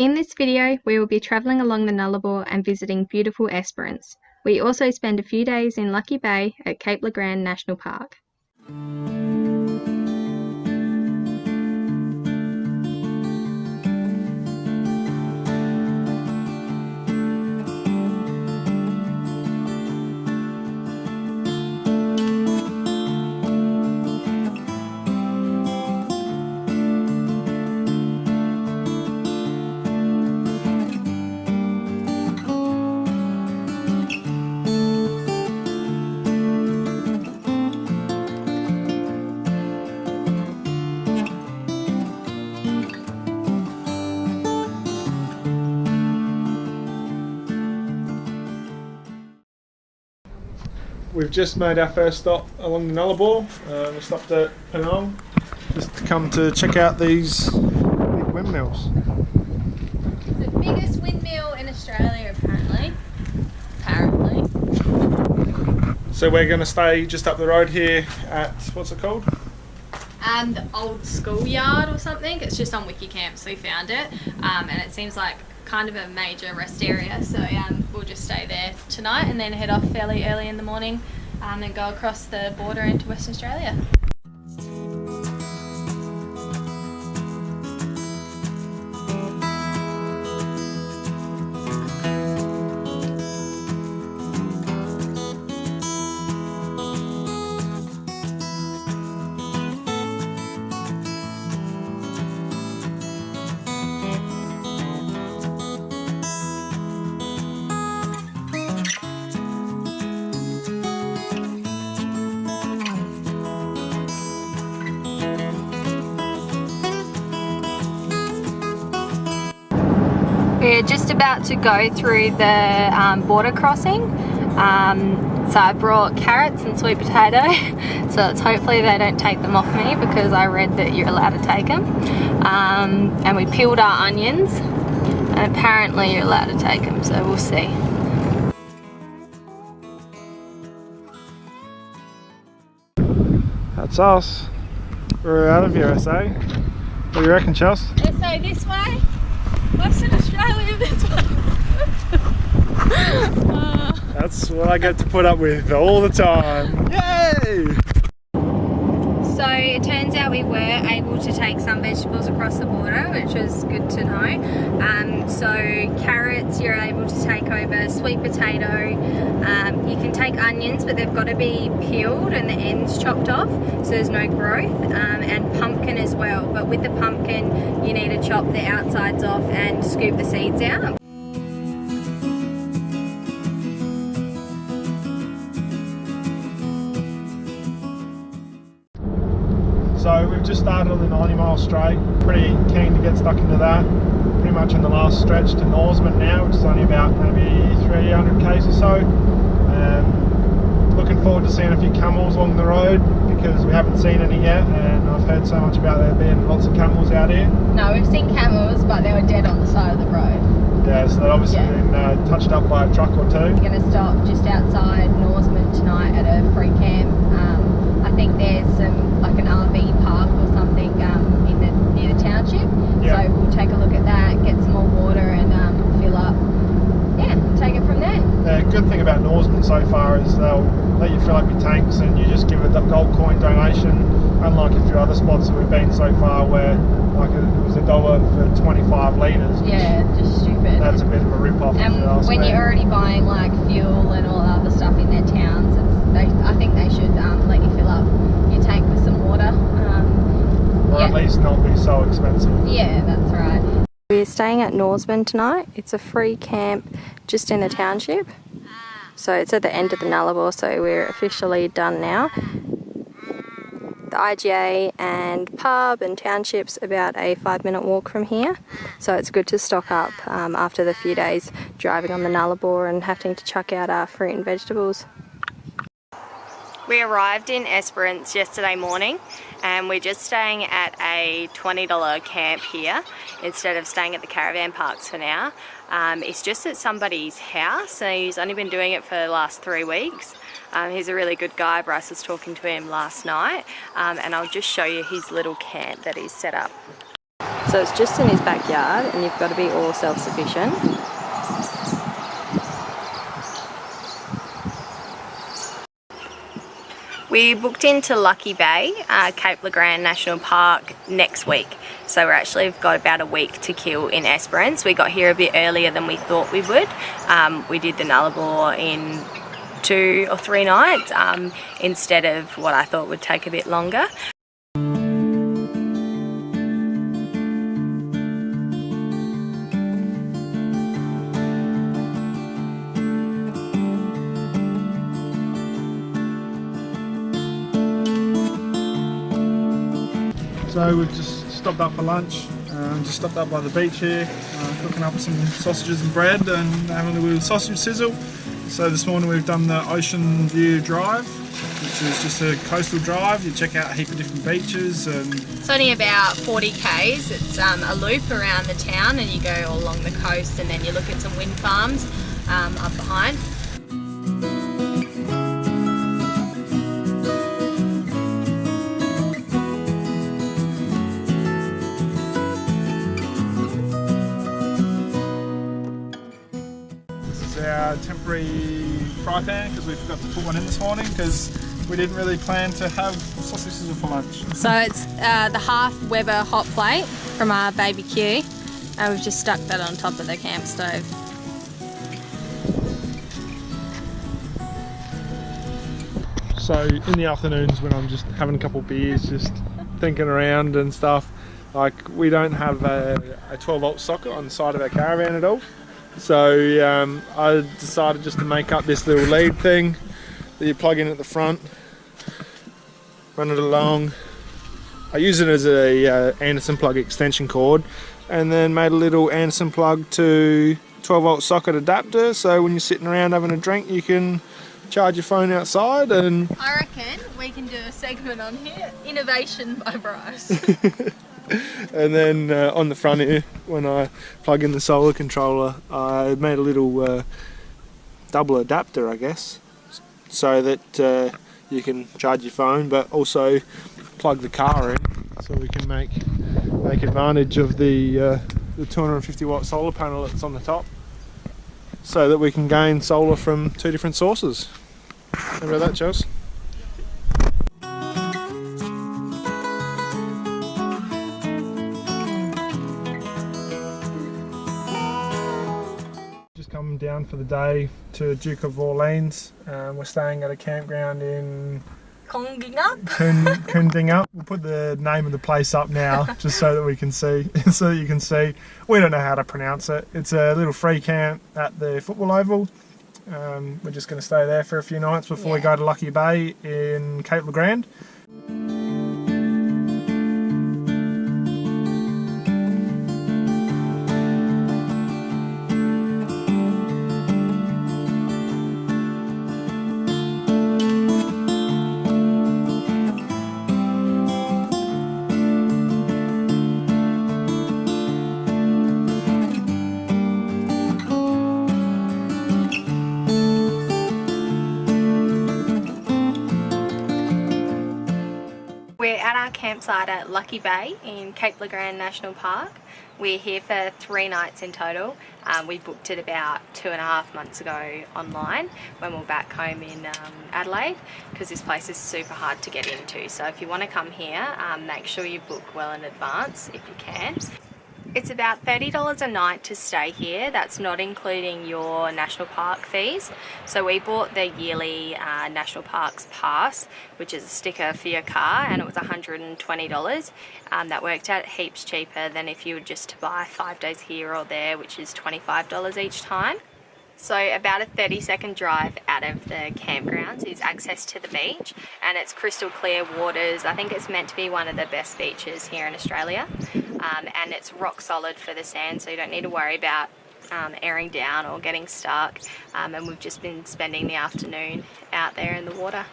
In this video, we will be travelling along the Nullarbor and visiting beautiful Esperance. We also spend a few days in Lucky Bay at Cape Le Grand National Park. We've just made our first stop along the Nullarbor. We stopped at Penang just to come to check out these big windmills. The biggest windmill in Australia, apparently. So we're going to stay just up the road here at, what's it called? The old schoolyard or something. It's just on Wikicamps we found it, and it seems like kind of a major rest area, so we'll just stay there tonight and then head off fairly early in the morning and go across the border into Western Australia. We're just about to go through the border crossing, so I brought carrots and sweet potato, so it's hopefully they don't take them off me because I read that you're allowed to take them, and we peeled our onions and apparently you're allowed to take them, so we'll see. That's us. We're out of here, I say. What do you reckon, Chels? So this way? Western Australia this way. That's what I get to put up with all the time. Yay! So it turns out we were able to take some vegetables across the border, which was good to know. So carrots you're able to take over, sweet potato, you can take onions but they've got to be peeled and the ends chopped off so there's no growth, and pumpkin as well, but with the pumpkin you need to chop the outsides off and scoop the seeds out. So we've just started on the 90-mile straight. Pretty keen to get stuck into that. Pretty much in the last stretch to Norseman now, which is only about maybe 300 k's or so. Looking forward to seeing a few camels along the road because we haven't seen any yet, and I've heard so much about there being lots of camels out here. No, we've seen camels, but they were dead on the side of the road. Yeah, so they've obviously been touched up by a truck or two. We're going to stop just outside Norseman tonight at a free camp. I think there's some, like an RV park or something near the township. Yeah. So we'll take a look at that, get some more water and fill up. Yeah, take it from there. The good thing about Norseman so far is they'll let you fill up your tanks and you just give a gold coin donation, unlike a few other spots that we've been so far where like it was $1 for 25 litres. Yeah, just stupid. That's a bit of a rip-off. And when you're already buying like fuel and all other stuff in their towns, I think they should let you fill up your tank with some water. Or at least not be so expensive. Yeah, that's right. We're staying at Norseman tonight. It's a free camp just in the township. So it's at the end of the Nullarbor, so we're officially done now. The IGA and pub and township's about a 5-minute walk from here. So it's good to stock up after the few days driving on the Nullarbor and having to chuck out our fruit and vegetables. We arrived in Esperance yesterday morning and we're just staying at a $20 camp here instead of staying at the caravan parks for now. It's just at somebody's house and he's only been doing it for the last 3 weeks. He's a really good guy. Bryce was talking to him last night, and I'll just show you his little camp that he's set up. So it's just in his backyard and you've got to be all self-sufficient. We booked into Lucky Bay, Cape Legrand National Park next week. So we've got about a week to kill in Esperance. We got here a bit earlier than we thought we would. We did the Nullarbor in 2 or 3 nights instead of what I thought would take a bit longer. So we've just stopped up for lunch, just stopped up by the beach here, cooking up some sausages and bread and having a little sausage sizzle. So this morning we've done the Ocean View Drive, which is just a coastal drive. You check out a heap of different beaches. And it's only about 40 k's. It's a loop around the town and you go all along the coast and then you look at some wind farms up behind. Our temporary fry pan because we forgot to put one in this morning because we didn't really plan to have sausages for lunch. So it's the half Weber hot plate from our baby Q and we've just stuck that on top of the camp stove. So in the afternoons when I'm just having a couple of beers, just thinking around and stuff, like we don't have a 12 volt socket on the side of our caravan at all. So I decided just to make up this little lead thing that you plug in at the front, run it along. I use it as a Anderson plug extension cord and then made a little Anderson plug to 12 volt socket adapter, so when you're sitting around having a drink you can charge your phone outside. And I reckon we can do a segment on here, Innovation by Bryce. And then on the front here, when I plug in the solar controller, I made a little double adapter, I guess, so that you can charge your phone but also plug the car in, so we can make advantage of the 250 watt solar panel that's on the top, so that we can gain solar from 2 different sources. How about that, Chels? Come down for the day to Duke of Orleans. We're staying at a campground in Kundingup. We'll put the name of the place up now just so that we can see, so that you can see. We don't know how to pronounce it. It's a little free camp at the football oval. We're just going to stay there for a few nights before we go to Lucky Bay in Cape Legrand. We're at our campsite at Lucky Bay in Cape Legrand National Park. We're here for 3 nights in total. We booked it about 2.5 months ago online when we were back home in Adelaide, because this place is super hard to get into. So if you want to come here, make sure you book well in advance if you can. It's about $30 a night to stay here. That's not including your national park fees. So we bought the yearly national parks pass, which is a sticker for your car, and it was $120. That worked out heaps cheaper than if you were just to buy 5 days here or there, which is $25 each time. So about a 30-second drive out of the campgrounds is access to the beach, and it's crystal clear waters. I think it's meant to be one of the best beaches here in Australia, and it's rock solid for the sand, so you don't need to worry about airing down or getting stuck. And we've just been spending the afternoon out there in the water.